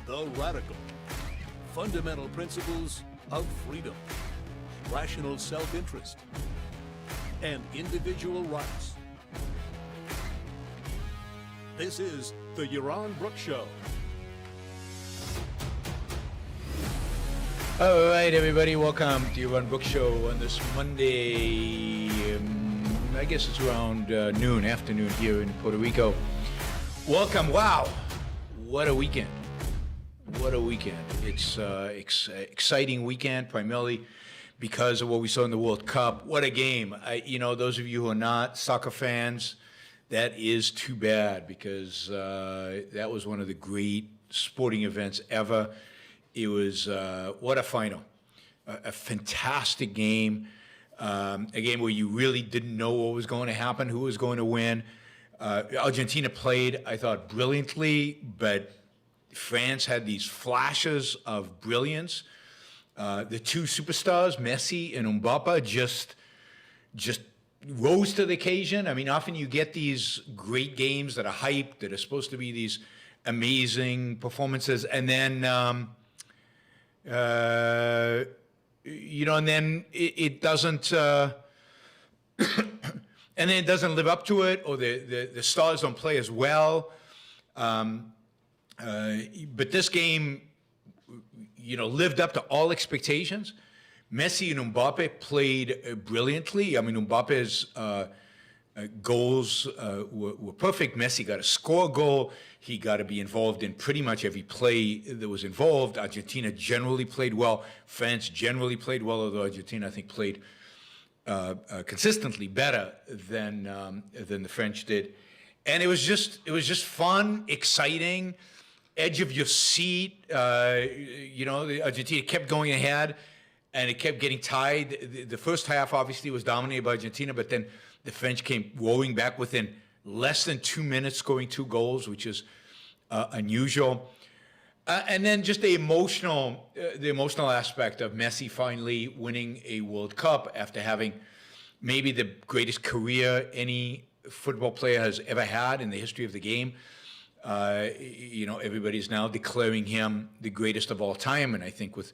the radical, fundamental principles of freedom, rational self-interest, and individual rights. This is the Yaron Brooks Show. All right, everybody, welcome to Yaron Brooks Show on this Monday. I guess it's around afternoon here in Puerto Rico. Welcome. Wow, what a weekend. What a weekend. It's exciting weekend, primarily because of what we saw in the World Cup. What a game. Those of you who are not soccer fans, that is too bad, because that was one of the great sporting events ever. It was, what a final. A fantastic game. A game where you really didn't know what was going to happen, who was going to win. Argentina played, I thought, brilliantly, but France had these flashes of brilliance. The two superstars, Messi and Mbappe, just rose to the occasion. I mean, often you get these great games that are hyped, that are supposed to be these amazing performances, and then and then it doesn't, and then it doesn't live up to it, or the stars don't play as well. But this game, lived up to all expectations. Messi and Mbappe played brilliantly. I mean, Mbappe's goals were perfect. Messi got to score a goal. He got to be involved in pretty much every play that was involved. Argentina generally played well. France generally played well, although Argentina, I think, played consistently better than the French did. And it was just fun, exciting, edge of your seat. The Argentina kept going ahead, and it kept getting tied. The first half obviously was dominated by Argentina, but then the French came roaring back within less than 2 minutes, scoring 2 goals, which is unusual. And then just the emotional aspect of Messi finally winning a World Cup after having maybe the greatest career any football player has ever had in the history of the game. Everybody's now declaring him the greatest of all time, and I think with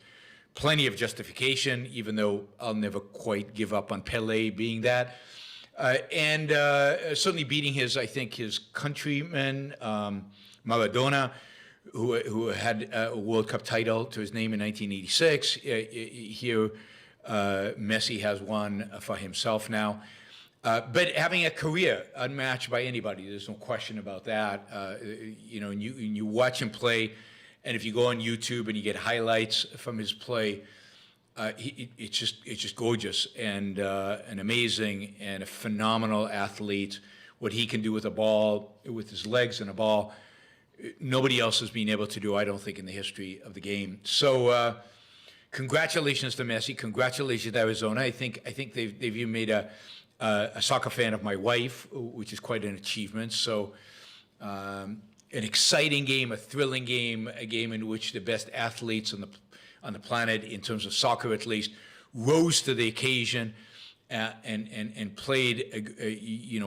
plenty of justification, even though I'll never quite give up on Pelé being that. And certainly beating his countryman, Maradona, who had a World Cup title to his name in 1986. Here, Messi has one for himself now. But having a career unmatched by anybody, there's no question about that. And you watch him play, and if you go on YouTube and you get highlights from his play, it's just gorgeous and amazing, and a phenomenal athlete. What he can do with a ball, with his legs and a ball, nobody else has been able to do, I don't think, in the history of the game. So congratulations to Messi. Congratulations to Arizona. I think they've even made a soccer fan of my wife, which is quite an achievement. So an exciting game, a thrilling game, a game in which the best athletes on the planet, in terms of soccer at least, rose to the occasion and played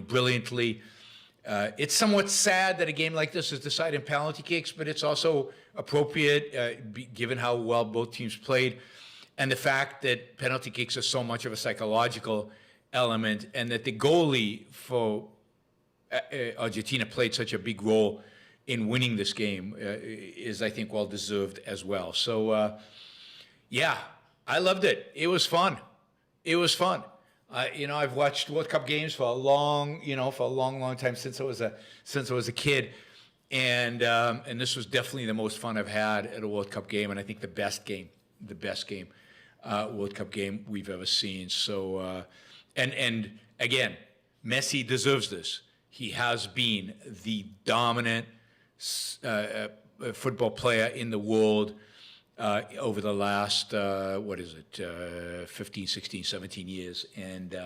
brilliantly. It's somewhat sad that a game like this is decided in penalty kicks, but it's also appropriate given how well both teams played, and the fact that penalty kicks are so much of a psychological element, and that the goalie for Argentina played such a big role in winning this game is, I think, well deserved as well. So, I loved it. It was fun. I've watched World Cup games for a long time since I was a kid, and this was definitely the most fun I've had at a World Cup game, and I think the best World Cup game we've ever seen. So, and again, Messi deserves this. He has been the dominant football player in the world over the last 15, 16, 17 years, and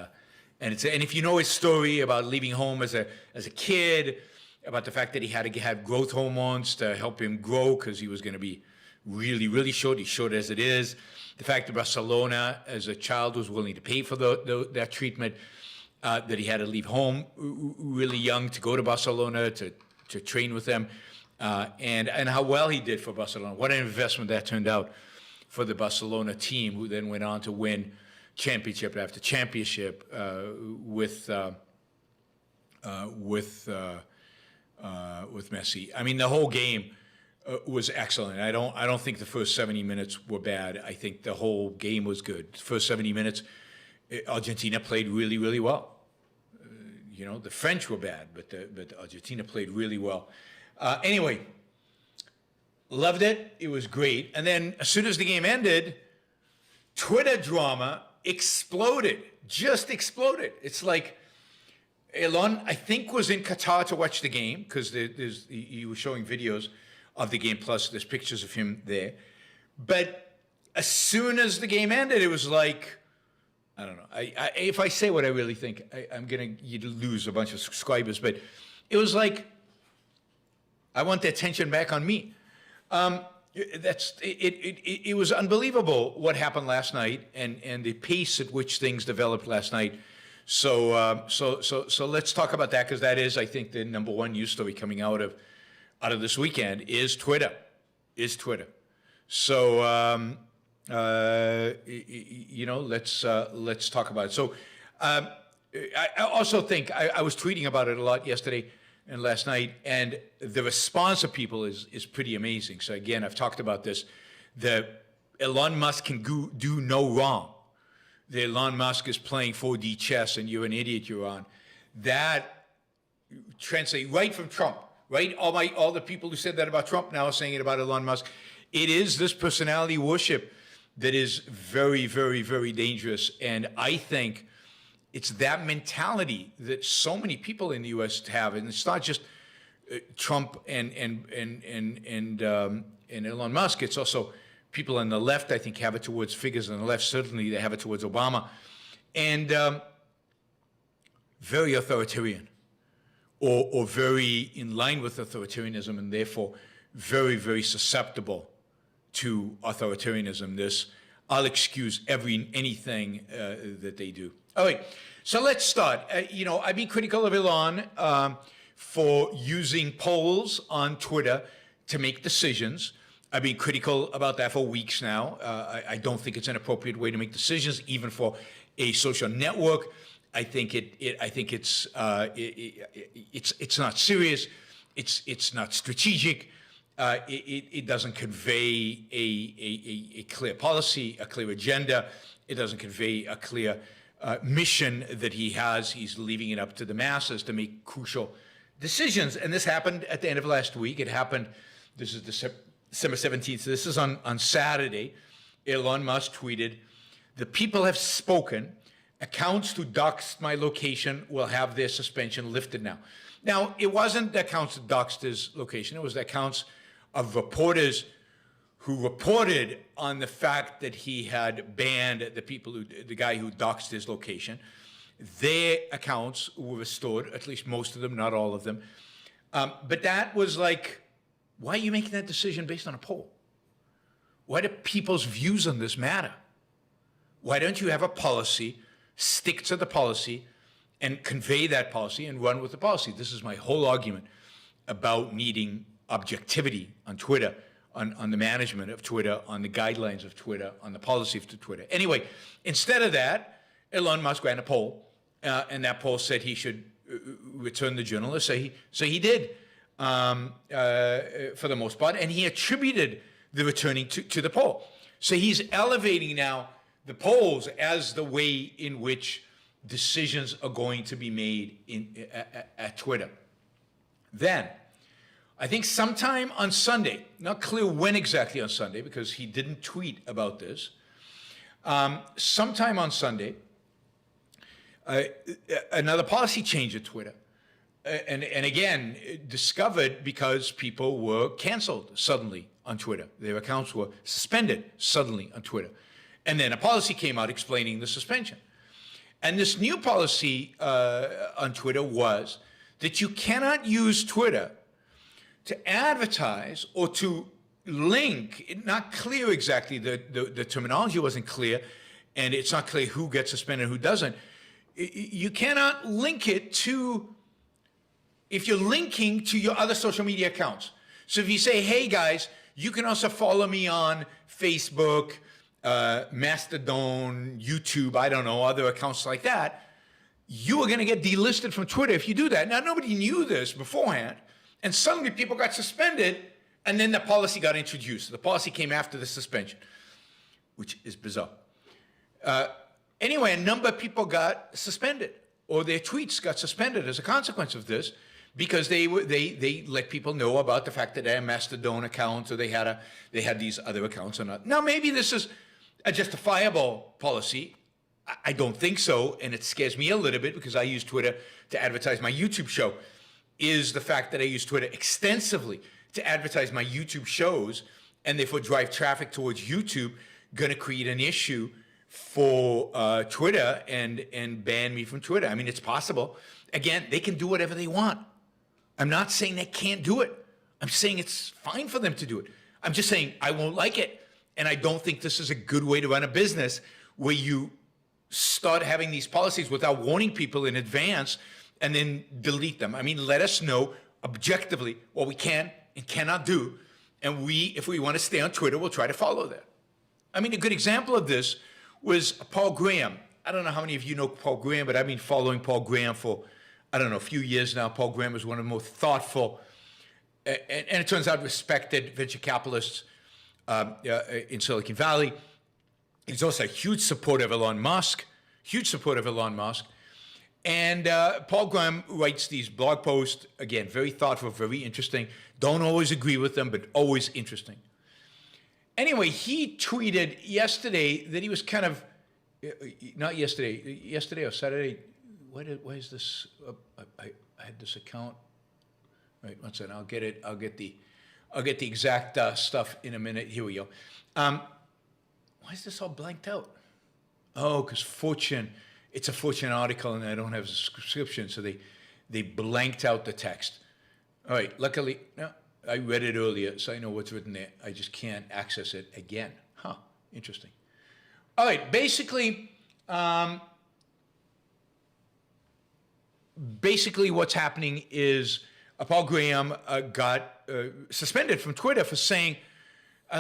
if you know his story about leaving home as a kid, about the fact that he had to have growth hormones to help him grow because he was going to be really, really short. He's short as it is. The fact that Barcelona, as a child, was willing to pay for that treatment, that he had to leave home really young to go to Barcelona to train with them. and how well he did for Barcelona. What an investment that turned out for the Barcelona team, who then went on to win championship after championship with Messi. I mean, the whole game was excellent. I don't think the first 70 minutes were bad. I think the whole game was good. The first 70 minutes, Argentina played really, really well. The French were bad, but Argentina played really well. Anyway, loved it. It was great. And then as soon as the game ended, Twitter drama exploded, just exploded. It's like Elon, I think, was in Qatar to watch the game because he was showing videos of the game, plus there's pictures of him there. But as soon as the game ended, it was like, I don't know. If I say what I really think, I'm going to lose a bunch of subscribers. But it was like, I want the attention back on me. It was unbelievable what happened last night and the pace at which things developed last night. So let's talk about that, because that is, I think, the number one news story coming out of this weekend is Twitter. So let's talk about it. So I also think I was tweeting about it a lot yesterday and last night, and the response of people is pretty amazing. So again, I've talked about this. The Elon Musk can do no wrong. The Elon Musk is playing 4D chess and you're an idiot, you're on. That translate right from Trump, right? All the people who said that about Trump now are saying it about Elon Musk. It is this personality worship that is very, very, very dangerous. And I think it's that mentality that so many people in the U.S. have, and it's not just Trump and Elon Musk. It's also people on the left, I think, have it towards figures on the left. Certainly, they have it towards Obama, and very authoritarian, or very in line with authoritarianism, and therefore very, very susceptible to authoritarianism. I'll excuse anything that they do. All right, so let's start. I've been critical of Elon for using polls on Twitter to make decisions. I've been critical about that for weeks now. I don't think it's an appropriate way to make decisions, even for a social network. I think it's not serious. It's not strategic. It doesn't convey a clear policy, a clear agenda. It doesn't convey a clear mission that he has. He's leaving it up to the masses to make crucial decisions. And this happened at the end of last week. It happened, this is December 17th. So this is on Saturday. Elon Musk tweeted, "The people have spoken. Accounts who doxed my location will have their suspension lifted now." Now, it wasn't the accounts that doxed his location. It was the accounts of reporters who reported on the fact that he had banned the guy who doxed his location. Their accounts were restored, at least most of them, not all of them. But that was like, why are you making that decision based on a poll? Why do people's views on this matter? Why don't you have a policy, stick to the policy, and convey that policy and run with the policy? This is my whole argument about needing objectivity on Twitter, on the management of Twitter, on the guidelines of Twitter, on the policy of Twitter. Anyway, instead of that, Elon Musk ran a poll, and that poll said he should return the journalist. So he did, for the most part, and he attributed the returning to the poll. So he's elevating now the polls as the way in which decisions are going to be made at Twitter. Then, I think sometime on Sunday, not clear when exactly on Sunday, because he didn't tweet about this, sometime on Sunday, another policy change at Twitter. And again, discovered because people were canceled suddenly on Twitter. Their accounts were suspended suddenly on Twitter. And then a policy came out explaining the suspension. And this new policy on Twitter was that you cannot use Twitter to advertise or to link. Not clear exactly, the terminology wasn't clear, and it's not clear who gets suspended and who doesn't. You cannot link it to, if you're linking to your other social media accounts. So if you say, hey guys, you can also follow me on Facebook, Mastodon, YouTube, I don't know, other accounts like that, you are going to get delisted from Twitter if you do that. Now, nobody knew this beforehand, and suddenly people got suspended, and then the policy got introduced. The policy came after the suspension, which is bizarre. Anyway, a number of people got suspended, or their tweets got suspended as a consequence of this, because they let people know about the fact that they had a Mastodon account, or they had these other accounts or not. Now, maybe this is a justifiable policy. I don't think so, and it scares me a little bit because I use Twitter to advertise my YouTube show. Is the fact that I use Twitter extensively to advertise my YouTube shows and therefore drive traffic towards YouTube going to create an issue for Twitter and ban me from Twitter? I mean, it's possible. Again, they can do whatever they want. I'm not saying they can't do it. I'm saying it's fine for them to do it. I'm just saying I won't like it. And I don't think this is a good way to run a business where you start having these policies without warning people in advance and then delete them. I mean, let us know objectively what we can and cannot do. And if we want to stay on Twitter, we'll try to follow that. I mean, a good example of this was Paul Graham. I don't know how many of you know Paul Graham, but I've been following Paul Graham for, I don't know, a few years now. Paul Graham is one of the most thoughtful, and it turns out respected venture capitalists in Silicon Valley. He's also a huge supporter of Elon Musk, And Paul Graham writes these blog posts, again, very thoughtful, very interesting. Don't always agree with them, but always interesting. Anyway, he tweeted yesterday that he was kind of, not yesterday or Saturday. Why is this? I had this account. Wait, one second. I'll get it. I'll get the exact stuff in a minute. Here we go. Why is this all blanked out? Oh, because Fortune. It's a Fortune article, and I don't have a subscription, so they blanked out the text. All right. Luckily, no, I read it earlier, so I know what's written there. I just can't access it again. Huh. Interesting. All right. Basically, what's happening is Paul Graham got suspended from Twitter for saying,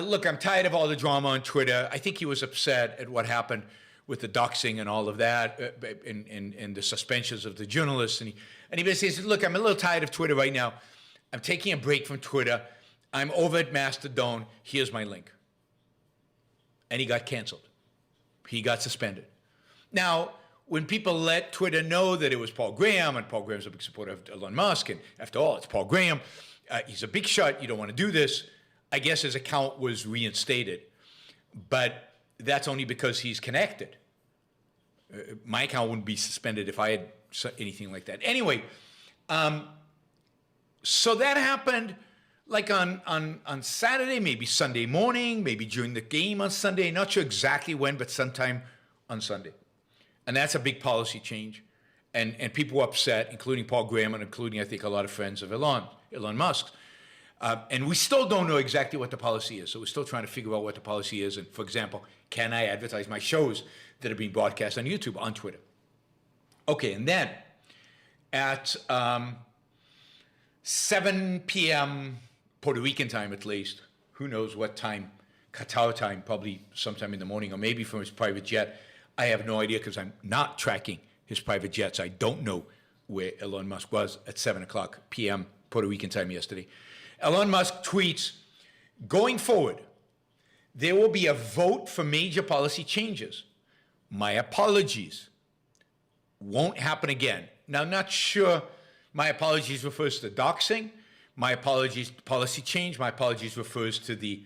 look, I'm tired of all the drama on Twitter. I think he was upset at what happened with the doxing and all of that, and the suspensions of the journalists. And he basically says, look, I'm a little tired of Twitter right now. I'm taking a break from Twitter. I'm over at Mastodon. Here's my link. And he got canceled. He got suspended. Now, when people let Twitter know that it was Paul Graham, and Paul Graham's a big supporter of Elon Musk, and after all, it's Paul Graham, he's a big shot, you don't want to do this, I guess his account was reinstated. But that's only because he's connected. My account wouldn't be suspended if I had anything like that. Anyway, so that happened like on Saturday, maybe Sunday morning, maybe during the game on Sunday. Not sure exactly when, but sometime on Sunday. And that's a big policy change. And people were upset, including Paul Graham and including, I think, a lot of friends of Elon Musk. And we still don't know exactly what the policy is. So we're still trying to figure out what the policy is. And for example, can I advertise my shows that are being broadcast on YouTube, on Twitter? Okay, and then at 7 p.m. Puerto Rican time, at least, who knows what time, Qatar time, probably sometime in the morning, or maybe from his private jet. I have no idea because I'm not tracking his private jets. I don't know where Elon Musk was at 7 o'clock p.m. Puerto Rican time yesterday. Elon Musk tweets, going forward, there will be a vote for major policy changes. My apologies. Won't happen again. Now, I'm not sure my apologies refers to doxing. My apologies, policy change. My apologies refers to the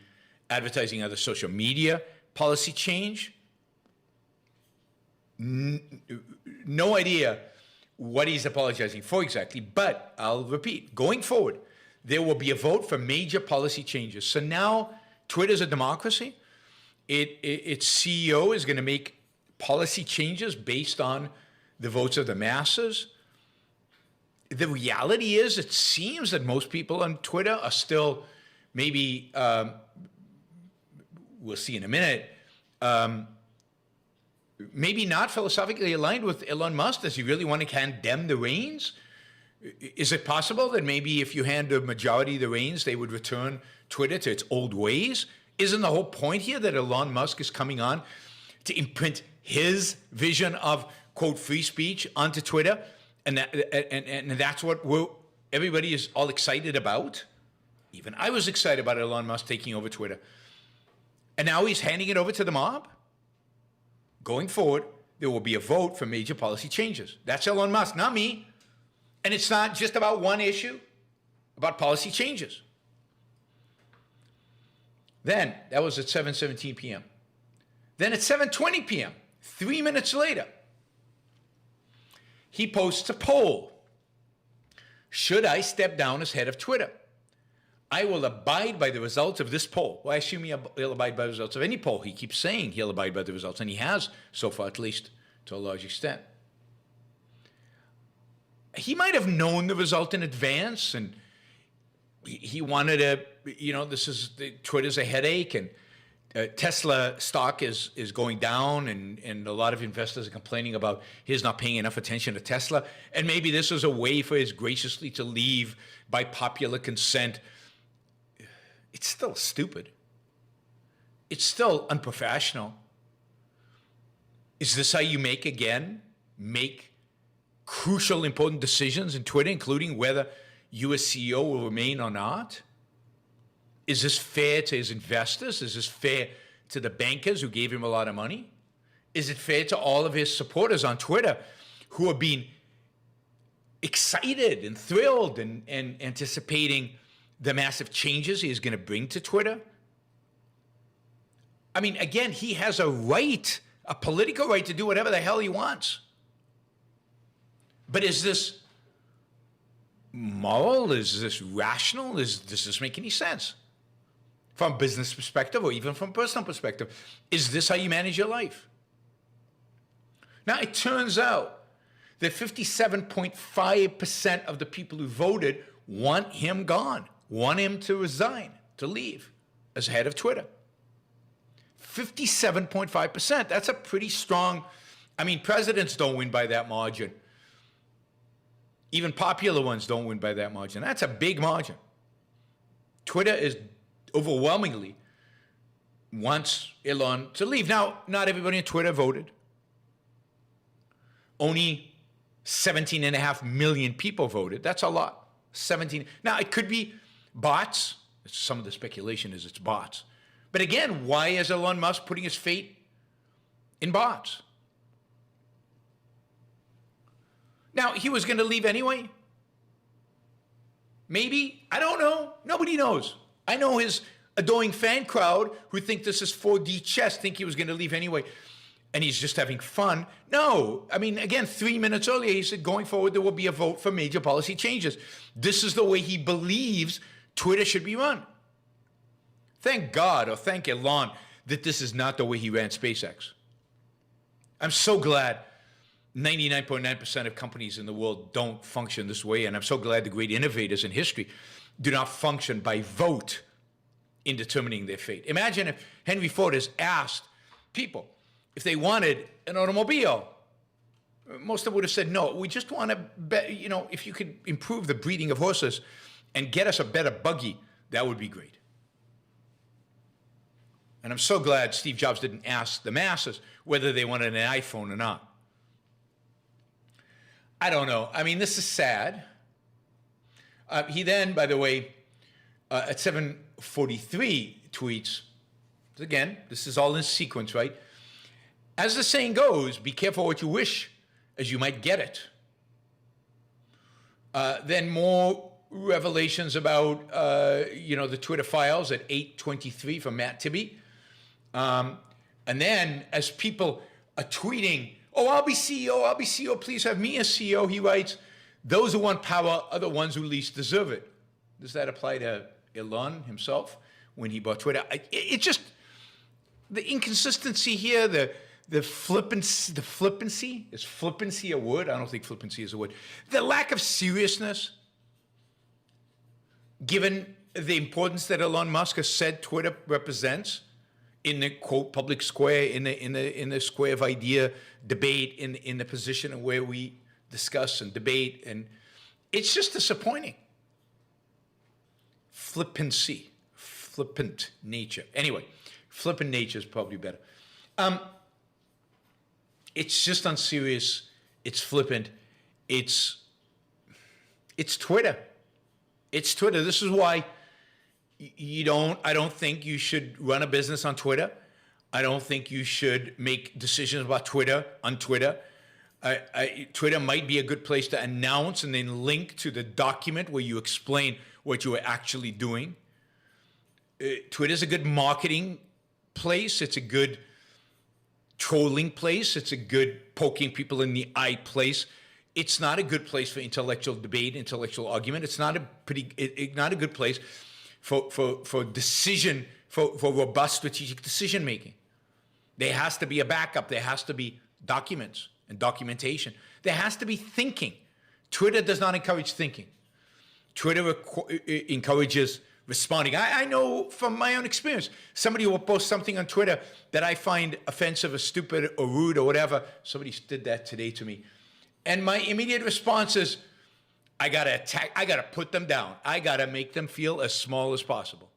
advertising of the social media policy change. No idea what he's apologizing for exactly, but I'll repeat, going forward, there will be a vote for major policy changes. So now Twitter's a democracy. Its CEO is going to make policy changes based on the votes of the masses. The reality is, it seems that most people on Twitter are still maybe, we'll see in a minute, maybe not philosophically aligned with Elon Musk. Does he really want to condemn the reins? Is it possible that maybe if you hand the majority the reins, they would return Twitter to its old ways? Isn't the whole point here that Elon Musk is coming on to imprint his vision of, quote, free speech onto Twitter? And that's what everybody is all excited about? Even I was excited about Elon Musk taking over Twitter. And now he's handing it over to the mob? Going forward, there will be a vote for major policy changes. That's Elon Musk, not me. And it's not just about one issue, about policy changes. Then, that was at 7:17 p.m. Then at 7:20 p.m., 3 minutes later, he posts a poll. Should I step down as head of Twitter? I will abide by the results of this poll. Well, I assume he'll abide by the results of any poll. He keeps saying he'll abide by the results, and he has so far, at least to a large extent. He might have known the result in advance, and he wanted to, Twitter's a headache, and Tesla stock is going down, and a lot of investors are complaining about his not paying enough attention to Tesla. And maybe this was a way for his graciously to leave by popular consent. It's still stupid. It's still unprofessional. Is this how you make crucial, important decisions in Twitter, including whether you as CEO will remain or not? Is this fair to his investors? Is this fair to the bankers who gave him a lot of money? Is it fair to all of his supporters on Twitter who are being excited and thrilled and anticipating the massive changes he is going to bring to Twitter? I mean, again, he has a right, a political right to do whatever the hell he wants. But is this moral? Is this rational? Does this make any sense? From a business perspective or even from a personal perspective, is this how you manage your life? Now, it turns out that 57.5% of the people who voted want him gone, want him to resign, to leave as head of Twitter. 57.5%. That's a pretty strong, I mean, presidents don't win by that margin. Even popular ones don't win by that margin. That's a big margin. Twitter is overwhelmingly wants Elon to leave. Now, not everybody on Twitter voted. Only 17.5 million people voted. That's a lot. 17. Now, it could be bots. Some of the speculation is it's bots. But again, why is Elon Musk putting his fate in bots? Now, he was going to leave anyway. Maybe. I don't know. Nobody knows. I know his adoring fan crowd who think this is 4D chess think he was going to leave anyway. And he's just having fun. No. I mean, again, 3 minutes earlier, he said going forward, there will be a vote for major policy changes. This is the way he believes Twitter should be run. Thank God, or thank Elon, that this is not the way he ran SpaceX. I'm so glad 99.9% of companies in the world don't function this way, and I'm so glad the great innovators in history do not function by vote in determining their fate. Imagine if Henry Ford has asked people if they wanted an automobile. Most of them would have said, no, we just want to, if you could improve the breeding of horses and get us a better buggy, that would be great. And I'm so glad Steve Jobs didn't ask the masses whether they wanted an iPhone or not. I don't know. I mean, this is sad. He then, by the way, at 7:43 tweets, again, this is all in sequence, right? As the saying goes, be careful what you wish, as you might get it. Then more revelations about, the Twitter files at 8:23 from Matt Tibby. And then as people are tweeting, oh, I'll be CEO, please have me as CEO, he writes, those who want power are the ones who least deserve it. Does that apply to Elon himself when he bought Twitter? It just, the inconsistency here, the flippancy, is flippancy a word? I don't think flippancy is a word. The lack of seriousness, given the importance that Elon Musk has said Twitter represents in the quote public square, in the square of idea debate, in the position where we discuss and debate, and It's just disappointing. Flippancy, flippant nature. Anyway, flippant nature is probably better. It's just unserious. It's flippant. It's Twitter. It's Twitter. This is why I don't think you should run a business on Twitter. I don't think you should make decisions about Twitter on Twitter. Twitter might be a good place to announce and then link to the document where you explain what you are actually doing. Twitter is a good marketing place. It's a good trolling place. It's a good poking people in the eye place. It's not a good place for intellectual debate, intellectual argument. It's not not a good place for robust strategic decision making. There has to be a backup. There has to be documents and documentation. There has to be thinking. Twitter does not encourage thinking. Twitter encourages responding. I know from my own experience, somebody will post something on Twitter that I find offensive or stupid or rude or whatever. Somebody did that today to me. And my immediate response is, I gotta put them down. I gotta make them feel as small as possible.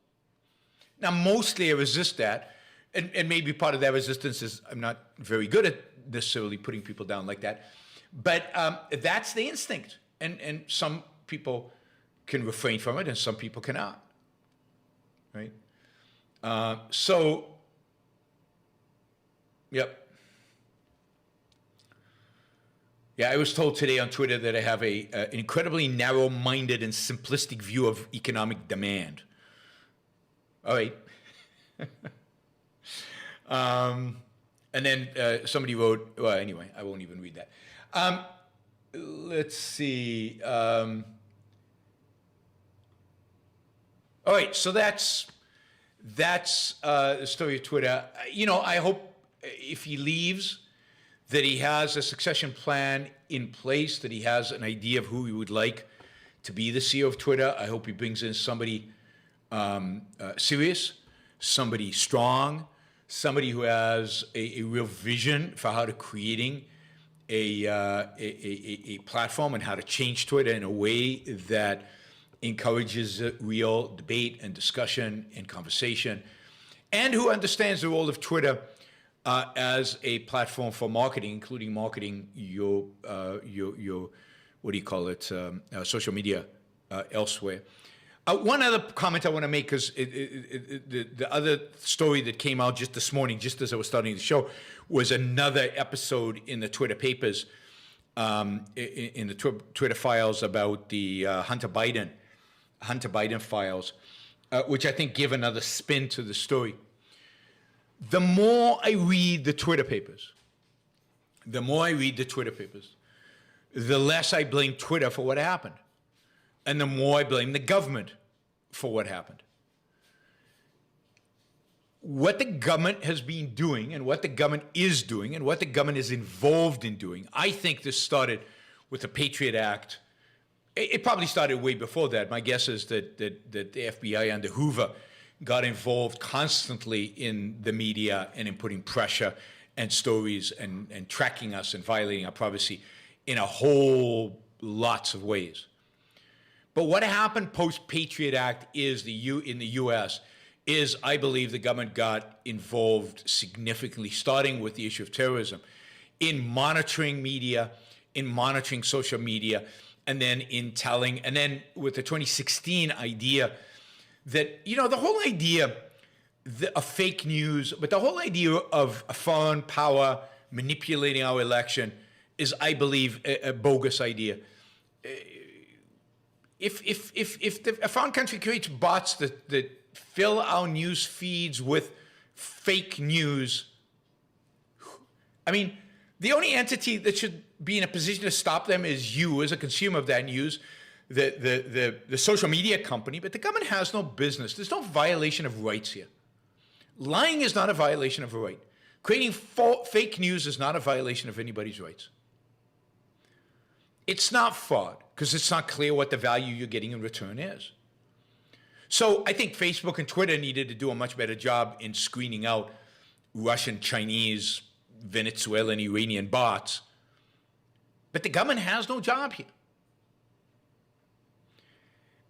Now, mostly I resist that. And maybe part of that resistance is I'm not very good at necessarily putting people down like that. But that's the instinct. And some people can refrain from it and some people cannot. Right? Yep. Yeah, I was told today on Twitter that I have an incredibly narrow-minded and simplistic view of economic demand. All right. And then somebody wrote, well, anyway, I won't even read that. Let's see. All right, so that's the story of Twitter. I hope if he leaves that he has a succession plan in place, that he has an idea of who he would like to be the CEO of Twitter. I hope he brings in somebody serious, somebody strong, somebody who has a real vision for how to creating a platform and how to change Twitter in a way that encourages real debate and discussion and conversation, and who understands the role of Twitter as a platform for marketing, including marketing your what do you call it, social media elsewhere. One other comment I want to make, because the other story that came out just this morning, just as I was starting the show, was another episode in the Twitter papers, in the Twitter files about the Hunter Biden files, which I think give another spin to the story. The more I read the Twitter papers, the less I blame Twitter for what happened. And the more I blame the government for what happened. What the government has been doing and what the government is doing and what the government is involved in doing, I think this started with the Patriot Act. It probably started way before that. My guess is that the FBI under Hoover got involved constantly in the media and in putting pressure and stories and tracking us and violating our privacy in a whole lots of ways. But what happened post-Patriot Act is in the U.S. is, I believe, the government got involved significantly, starting with the issue of terrorism, in monitoring media, in monitoring social media, and then in telling, and then with the 2016 idea that, the whole idea of fake news, but the whole idea of a foreign power manipulating our election is, I believe, a bogus idea. If a foreign country creates bots that fill our news feeds with fake news, I mean, the only entity that should be in a position to stop them is you as a consumer of that news, the social media company, but the government has no business. There's no violation of rights here. Lying is not a violation of a right. Creating fake news is not a violation of anybody's rights. It's not fraud, because it's not clear what the value you're getting in return is. So I think Facebook and Twitter needed to do a much better job in screening out Russian, Chinese, Venezuelan, Iranian bots. But the government has no job here.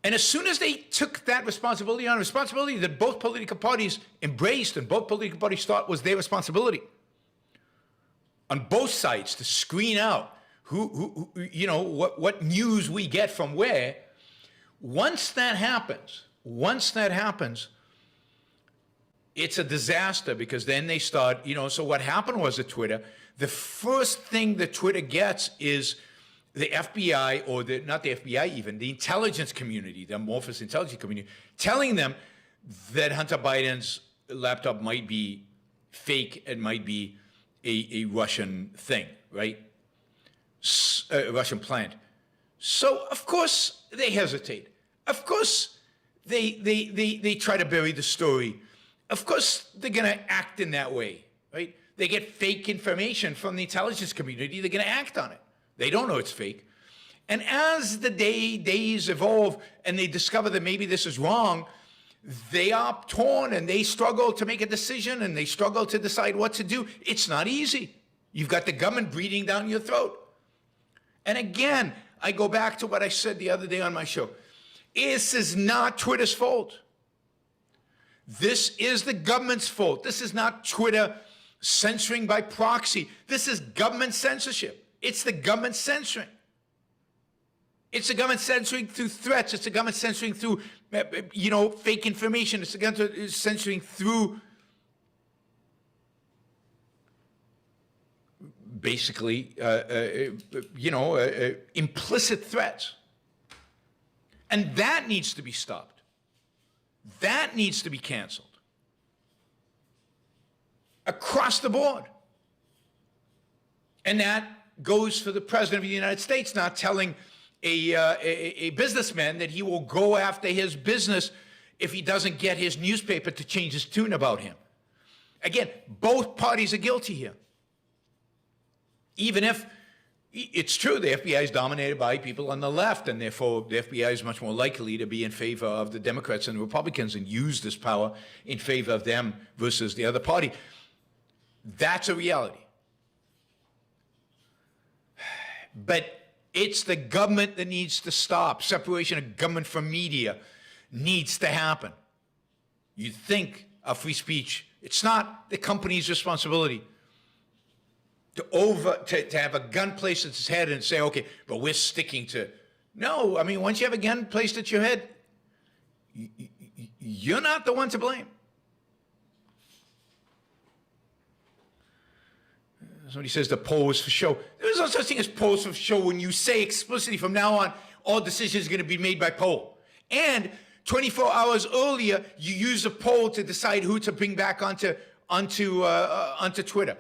And as soon as they took that responsibility on, responsibility that both political parties embraced and both political parties thought was their responsibility, on both sides to screen out who what news we get from where. Once that happens, it's a disaster, because then they start, so what happened was at Twitter, the first thing that Twitter gets is the FBI, or not the FBI even, the intelligence community, the amorphous intelligence community, telling them that Hunter Biden's laptop might be fake and might be a Russian thing, right? A Russian plant. So, of course, they hesitate. Of course, they try to bury the story. Of course, they're going to act in that way, right? They get fake information from the intelligence community. They're going to act on it. They don't know it's fake. And as the days evolve and they discover that maybe this is wrong, they are torn and they struggle to make a decision and they struggle to decide what to do. It's not easy. You've got the government breathing down your throat. And again, I go back to what I said the other day on my show. This is not Twitter's fault. This is the government's fault. This is not Twitter censoring by proxy. This is government censorship. It's the government censoring. It's the government censoring through threats. It's the government censoring through, fake information. It's the government censoring through basically, implicit threats. And that needs to be stopped. That needs to be canceled. Across the board. And that goes for the President of the United States not telling a businessman that he will go after his business if he doesn't get his newspaper to change his tune about him. Again, both parties are guilty here. Even if it's true, the FBI is dominated by people on the left, and therefore the FBI is much more likely to be in favor of the Democrats and the Republicans and use this power in favor of them versus the other party. That's a reality. But it's the government that needs to stop. Separation of government from media needs to happen. You think of free speech. It's not the company's responsibility to have a gun placed at its head and say, okay, but we're sticking to. No, I mean, once you have a gun placed at your head, you're not the one to blame. Somebody says the poll was for show. There's no such thing as polls for show when you say explicitly from now on, all decisions are going to be made by poll. And 24 hours earlier, you use a poll to decide who to bring back onto Twitter.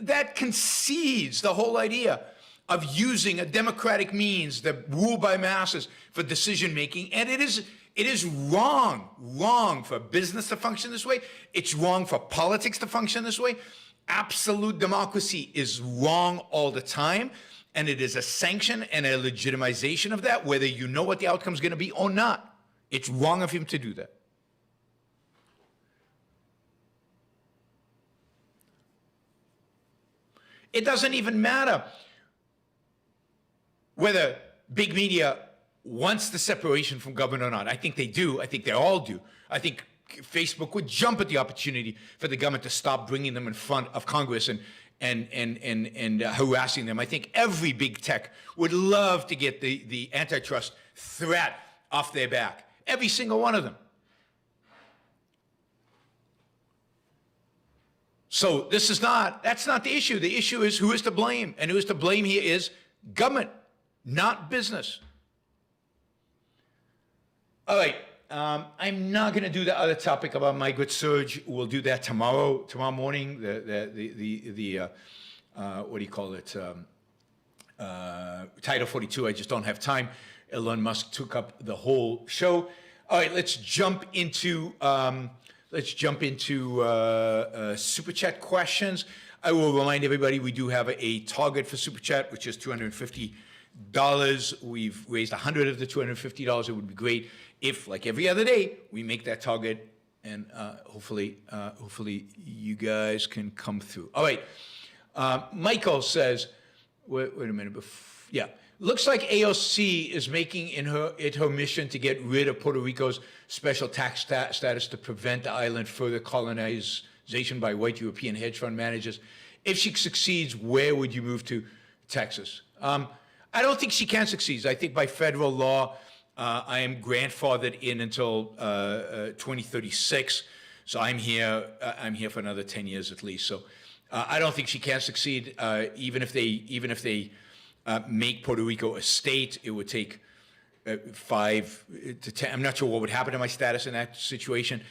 That concedes the whole idea of using a democratic means that ruled by masses for decision making. And it is wrong for business to function this way. It's wrong for politics to function this way. Absolute democracy is wrong all the time, and it is a sanction and a legitimization of that, whether you know what the outcome is going to be or not. It's wrong of him to do that. It doesn't even matter whether big media wants the separation from government or not. I think they do. I think they all do. I think Facebook would jump at the opportunity for the government to stop bringing them in front of Congress and harassing them. I think every big tech would love to get the antitrust threat off their back. Every single one of them. So that's not the issue. The issue is who is to blame. And who is to blame here is government, not business. All right. I'm not going to do the other topic about migrant surge. We'll do that tomorrow morning. What do you call it? Title 42. I just don't have time. Elon Musk took up the whole show. All right, let's jump into Super Chat questions. I will remind everybody we do have a target for Super Chat, which is $250. We've raised $100 of the $250. It would be great if, like every other day, we make that target, and hopefully you guys can come through. All right. Michael says, wait a minute. Looks like AOC is making it her mission to get rid of Puerto Rico's special tax status to prevent the island further colonization by white European hedge fund managers. If she succeeds, where would you move to? Texas. I don't think she can succeed. I think by federal law, I am grandfathered in until 2036. So I'm here for another 10 years at least. So I don't think she can succeed. Even if they make Puerto Rico a state, it would take 5 to 10. I'm not sure what would happen to my status in that situation,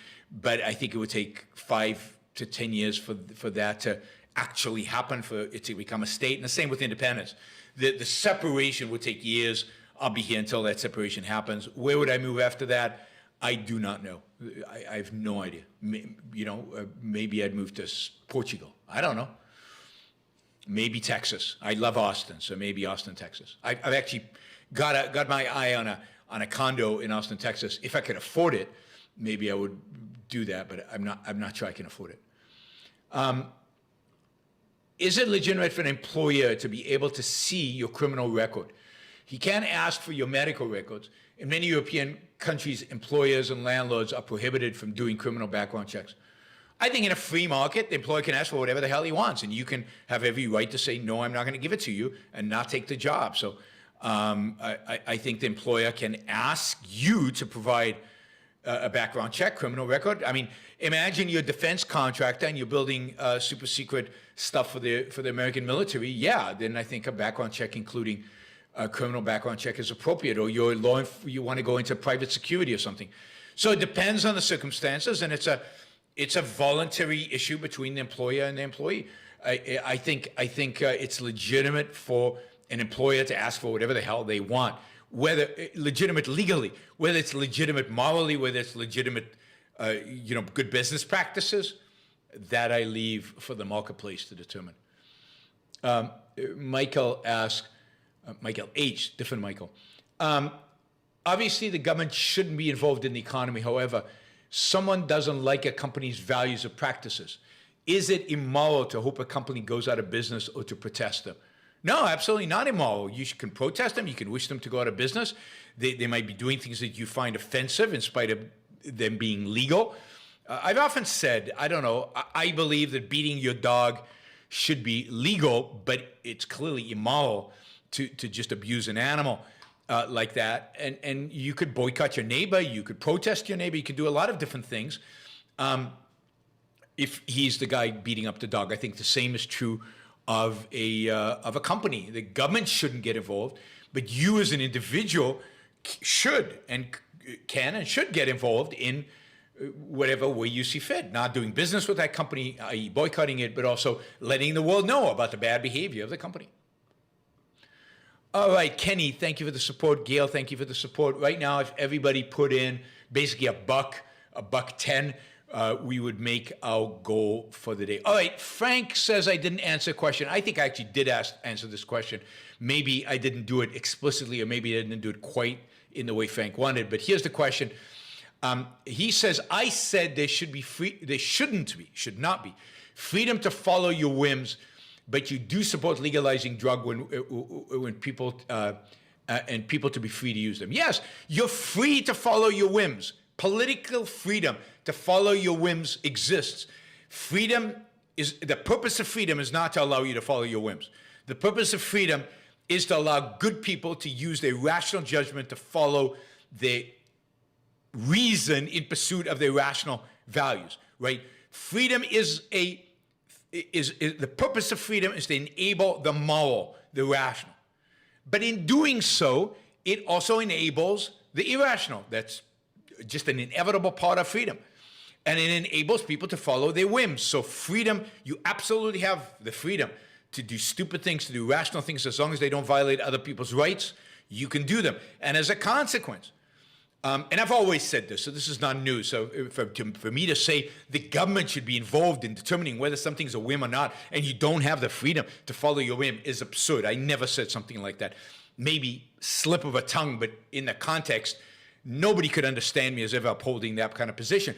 but I think it would take 5 to 10 years for that to actually happen, for it to become a state. And the same with independence. The separation would take years. I'll be here until that separation happens. Where would I move after that? I do not know. I have no idea. Maybe I'd move to Portugal. I don't know. Maybe Texas. I love Austin, so maybe Austin, Texas. I've actually got my eye on a condo in Austin, Texas. If I could afford it, maybe I would do that, but I'm not sure I can afford it. Is it legitimate for an employer to be able to see your criminal record? He can't ask for your medical records. In many European countries, employers and landlords are prohibited from doing criminal background checks. I think in a free market, the employer can ask for whatever the hell he wants, and you can have every right to say, no, I'm not going to give it to you, and not take the job. So I think the employer can ask you to provide a background check, criminal record. I mean, imagine you're a defense contractor and you're building super secret stuff for the American military. Yeah, then I think a background check, including a criminal background check, is appropriate. Or you want to go into private security or something. So it depends on the circumstances, and it's a voluntary issue between the employer and the employee. I think it's legitimate for an employer to ask for whatever the hell they want, whether legitimate legally, whether it's legitimate morally, whether it's legitimate, good business practices. That I leave for the marketplace to determine. Michael asks, Michael H., different Michael. Obviously, the government shouldn't be involved in the economy. However, someone doesn't like a company's values or practices. Is it immoral to hope a company goes out of business or to protest them? No, absolutely not immoral. You can protest them. You can wish them to go out of business. They might be doing things that you find offensive in spite of them being legal. I've often said, I believe that beating your dog should be legal, but it's clearly immoral to just abuse an animal like that. And you could boycott your neighbor, you could protest your neighbor, you could do a lot of different things if he's the guy beating up the dog. I think the same is true of a company. The government shouldn't get involved, but you as an individual should and can and should get involved in whatever way you see fit, not doing business with that company, i.e. boycotting it, but also letting the world know about the bad behavior of the company. All right, Kenny, thank you for the support. Gail, thank you for the support. Right now, if everybody put in basically $1.10, we would make our goal for the day. All right, Frank says I didn't answer a question. I think I actually did answer this question. Maybe I didn't do it explicitly, or maybe I didn't do it quite in the way Frank wanted, but here's the question. He says, I said there should not be freedom to follow your whims, but you do support legalizing drug when people and people to be free to use them. Yes, you're free to follow your whims. Political freedom to follow your whims exists. The purpose of freedom is not to allow you to follow your whims. The purpose of freedom is to allow good people to use their rational judgment to follow their reason in pursuit of their rational values, right? Freedom is the purpose of freedom is to enable the moral, the rational. But in doing so, it also enables the irrational. That's just an inevitable part of freedom. And it enables people to follow their whims. So freedom, you absolutely have the freedom to do stupid things, to do rational things, as long as they don't violate other people's rights, you can do them. And as a consequence, and I've always said this, so this is not new. So for me to say the government should be involved in determining whether something's a whim or not, and you don't have the freedom to follow your whim, is absurd. I never said something like that. Maybe slip of a tongue, but in the context, nobody could understand me as ever upholding that kind of position.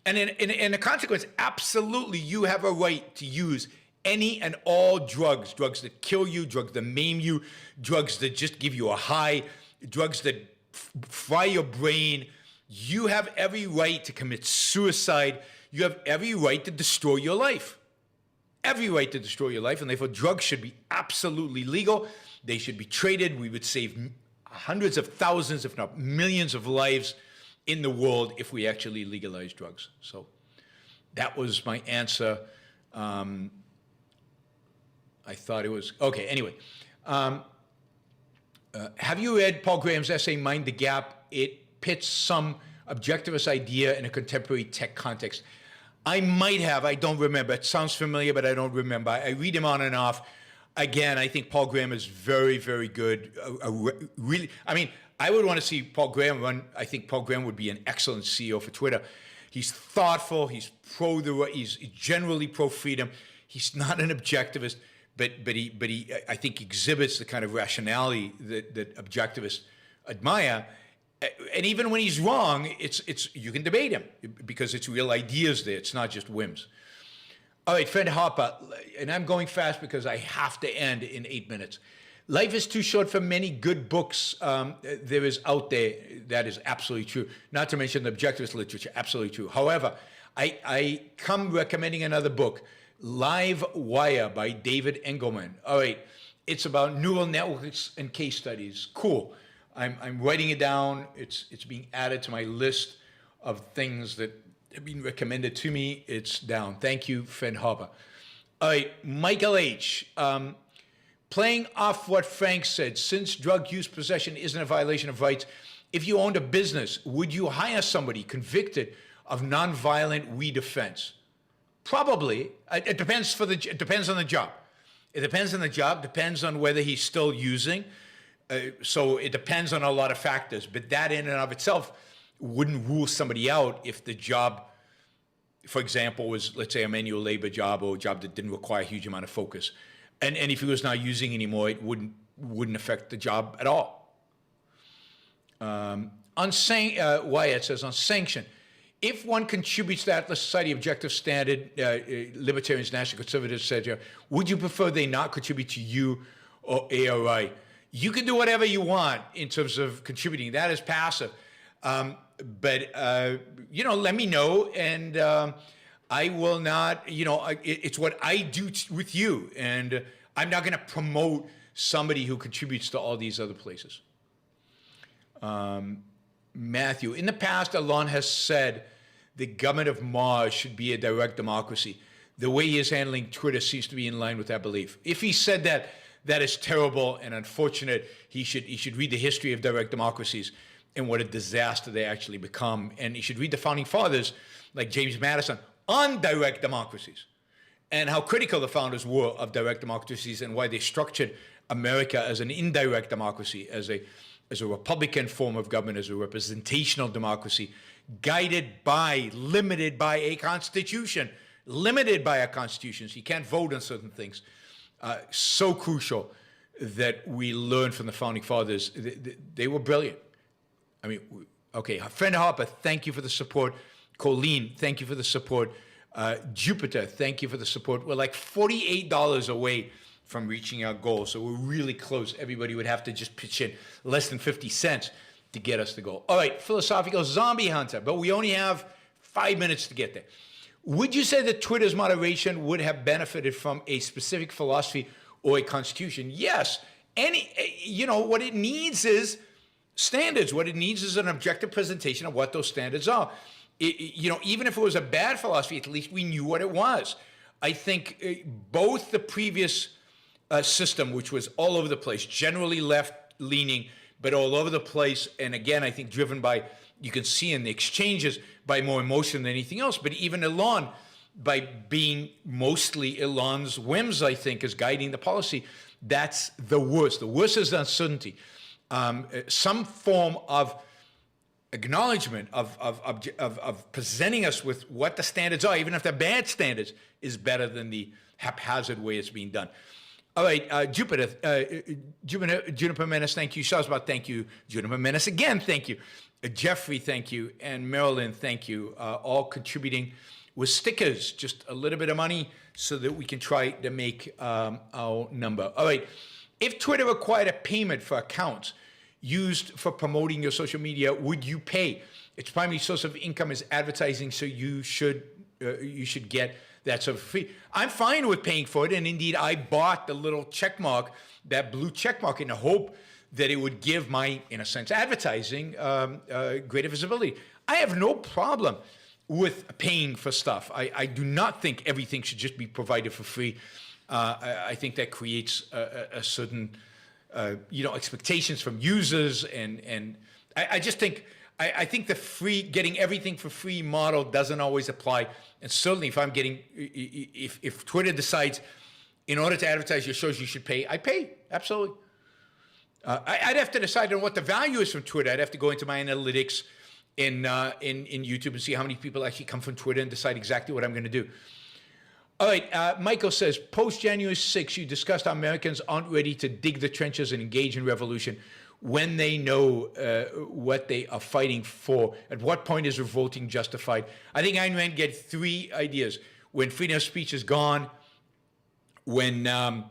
And in the consequence, absolutely, you have a right to use any and all drugs, drugs that kill you, drugs that maim you, drugs that just give you a high, drugs that fry your brain. You have every right to commit suicide. You have every right to destroy your life. Every right to destroy your life, and therefore drugs should be absolutely legal. They should be traded. We would save hundreds of thousands, if not millions of lives in the world if we actually legalize drugs. So that was my answer. I thought it was, okay, anyway. Have you read Paul Graham's essay, Mind the Gap? It pits some objectivist idea in a contemporary tech context. I might have, I don't remember. It sounds familiar, but I don't remember. I read him on and off. Again, I think Paul Graham is very, very good. Really, I mean, I would want to see Paul Graham run. I think Paul Graham would be an excellent CEO for Twitter. He's thoughtful. He's he's generally pro-freedom. He's not an objectivist, but he I think exhibits the kind of rationality that objectivists admire. And even when he's wrong, it's you can debate him because it's real ideas there. It's not just whims. All right, friend Harper, and I'm going fast because I have to end in 8 minutes. Life is too short for many good books there is out there. That is absolutely true. Not to mention the objectivist literature, absolutely true. However, I come recommending another book, Live Wire by David Engelman. All right, it's about neural networks and case studies. Cool. I'm writing it down. It's being added to my list of things that have been recommended to me. It's down. Thank you, friend Harper. All right, Michael H. Playing off what Frank said, since drug use possession isn't a violation of rights, if you owned a business, would you hire somebody convicted of nonviolent weed offense? Probably. It depends on the job. It depends on the job. Depends on whether he's still using. So it depends on a lot of factors. But that in and of itself wouldn't rule somebody out if the job, for example, was, let's say, a manual labor job or a job that didn't require a huge amount of focus. And if he was not using anymore, it wouldn't affect the job at all. Wyatt says, on sanction, if one contributes to Atlas Society Objective Standard, Libertarians, National Conservatives, etc., would you prefer they not contribute to you or ARI? You can do whatever you want in terms of contributing. That is passive. But let me know, and I will not, it's what I do with you. And I'm not going to promote somebody who contributes to all these other places. Matthew, in the past, Elon has said the government of Mars should be a direct democracy. The way he is handling Twitter seems to be in line with that belief. If he said that, that is terrible and unfortunate. He should read the history of direct democracies and what a disaster they actually become. And he should read the founding fathers, like James Madison, on direct democracies and how critical the founders were of direct democracies and why they structured America as an indirect democracy, as a Republican form of government, as a representational democracy, limited by a constitution, So you can't vote on certain things. So crucial that we learn from the founding fathers. They were brilliant. I mean, okay, friend Harper, thank you for the support. Colleen, thank you for the support. Jupiter, thank you for the support. We're like $48 away from reaching our goal, so we're really close. Everybody would have to just pitch in less than 50 cents to get us the goal. All right, philosophical zombie hunter, but we only have 5 minutes to get there. Would you say that Twitter's moderation would have benefited from a specific philosophy or a constitution? Yes. What it needs is standards. What it needs is an objective presentation of what those standards are. Even if it was a bad philosophy, at least we knew what it was. I think both the previous system, which was all over the place, generally left-leaning, but all over the place, and again, I think driven by, you can see in the exchanges, by more emotion than anything else, but even Elon, by being mostly Elon's whims, I think, is guiding the policy. That's the worst. The worst is the uncertainty. Some form of acknowledgement of presenting us with what the standards are, even if they're bad standards, is better than the haphazard way it's being done. All right, Juniper Menace, thank you. Shazbot, thank you. Juniper Menace again, thank you. Jeffrey, thank you. And Marilyn, thank you. All contributing with stickers, just a little bit of money so that we can try to make our number. All right, if Twitter required a payment for accounts used for promoting your social media, would you pay? Its primary source of income is advertising, so you should get that sort of free. I'm fine with paying for it, and indeed, I bought the little check mark, that blue check mark, in the hope that it would give my, in a sense, advertising greater visibility. I have no problem with paying for stuff. I do not think everything should just be provided for free. I think that creates a certain, expectations from users, and I just think. I think the free, getting everything for free model doesn't always apply. And certainly if Twitter decides in order to advertise your shows, you should pay, I pay, absolutely. I'd have to decide on what the value is from Twitter. I'd have to go into my analytics in YouTube and see how many people actually come from Twitter and decide exactly what I'm going to do. All right, Michael says, post-January 6th, you discussed how Americans aren't ready to dig the trenches and engage in revolution when they know what they are fighting for. At what point is revolting justified? I think Ayn Rand gets three ideas. When freedom of speech is gone, when you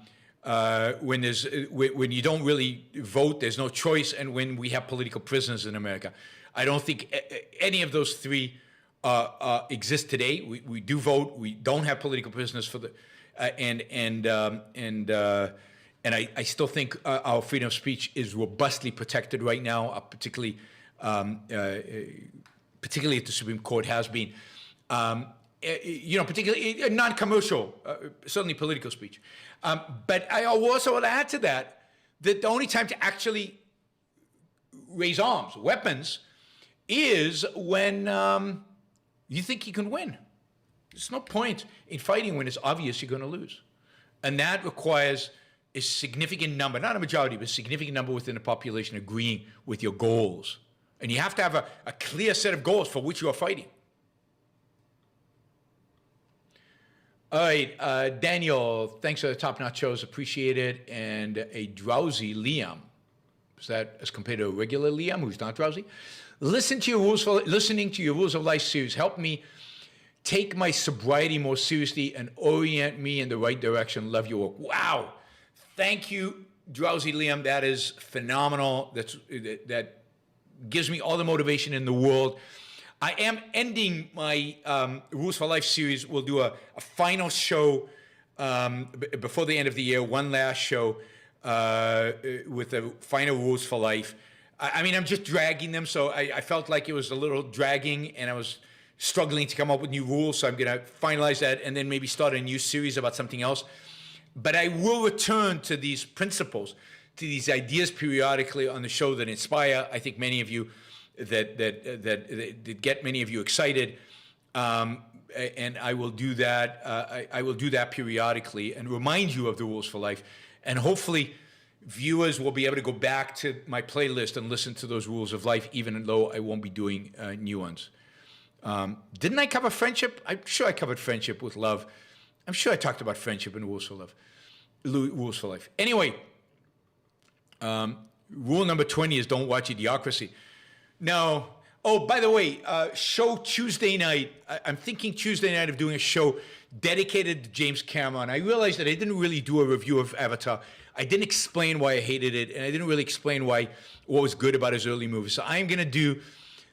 don't really vote, there's no choice, and when we have political prisoners in America. I don't think any of those three exist today. We do vote. We don't have political prisoners for the and I still think our freedom of speech is robustly protected right now, particularly at the Supreme Court has been. Particularly non-commercial, certainly political speech. But I also want to add to that the only time to actually raise arms, weapons, is when you think you can win. There's no point in fighting when it's obvious you're going to lose. And that requires a significant number, not a majority, but a significant number within the population agreeing with your goals. And you have to have a clear set of goals for which you are fighting. All right, Daniel, thanks for the top-notch shows, appreciate it. And a drowsy Liam, is that as compared to a regular Liam who's not drowsy? Listening to your Rules of Life series helped me take my sobriety more seriously and orient me in the right direction. Love your work. Wow, thank you, drowsy Liam. That is phenomenal. That gives me all the motivation in the world. I am ending my Rules for Life series. We'll do a final show before the end of the year, one last show with the final Rules for Life. I mean, I'm just dragging them, so I felt like it was a little dragging, and I was struggling to come up with new rules, so I'm going to finalize that and then maybe start a new series about something else. But I will return to these principles, to these ideas periodically on the show that inspire, I think, many of you, that get many of you excited, and I will do that. I will do that periodically and remind you of the Rules for Life, and hopefully viewers will be able to go back to my playlist and listen to those Rules of Life, even though I won't be doing new ones. Didn't I cover friendship? I'm sure I covered friendship with love. I'm sure I talked about friendship and Rules for Love, Rules for Life. Anyway, rule number 20 is don't watch Idiocracy. No. Oh, by the way, show Tuesday night. I'm thinking Tuesday night of doing a show dedicated to James Cameron. I realized that I didn't really do a review of Avatar. I didn't explain why I hated it, and I didn't really explain what was good about his early movies. So I'm going to do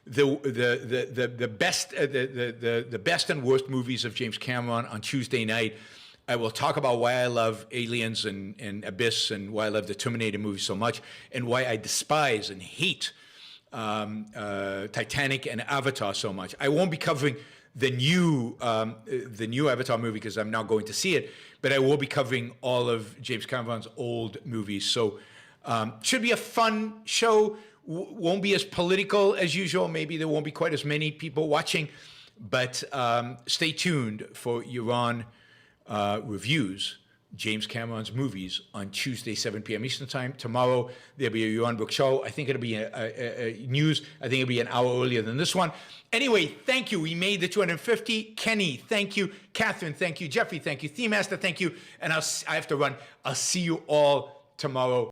the best and worst movies of James Cameron on Tuesday night. I will talk about why I love Aliens and Abyss, and why I love the Terminator movies so much, and why I despise and hate Titanic and Avatar so much. I won't be covering the new Avatar movie because I'm not going to see it, but I will be covering all of James Cameron's old movies. So should be a fun show. Won't be as political as usual. Maybe there won't be quite as many people watching, but stay tuned for Iran reviews James Cameron's movies on Tuesday, 7 p.m. Eastern Time. Tomorrow, there'll be a Johan Brook show. I think it'll be a news. I think it'll be an hour earlier than this one. Anyway, thank you. We made the 250. Kenny, thank you. Catherine, thank you. Jeffrey, thank you. Theme Master, thank you. And I have to run. I'll see you all tomorrow.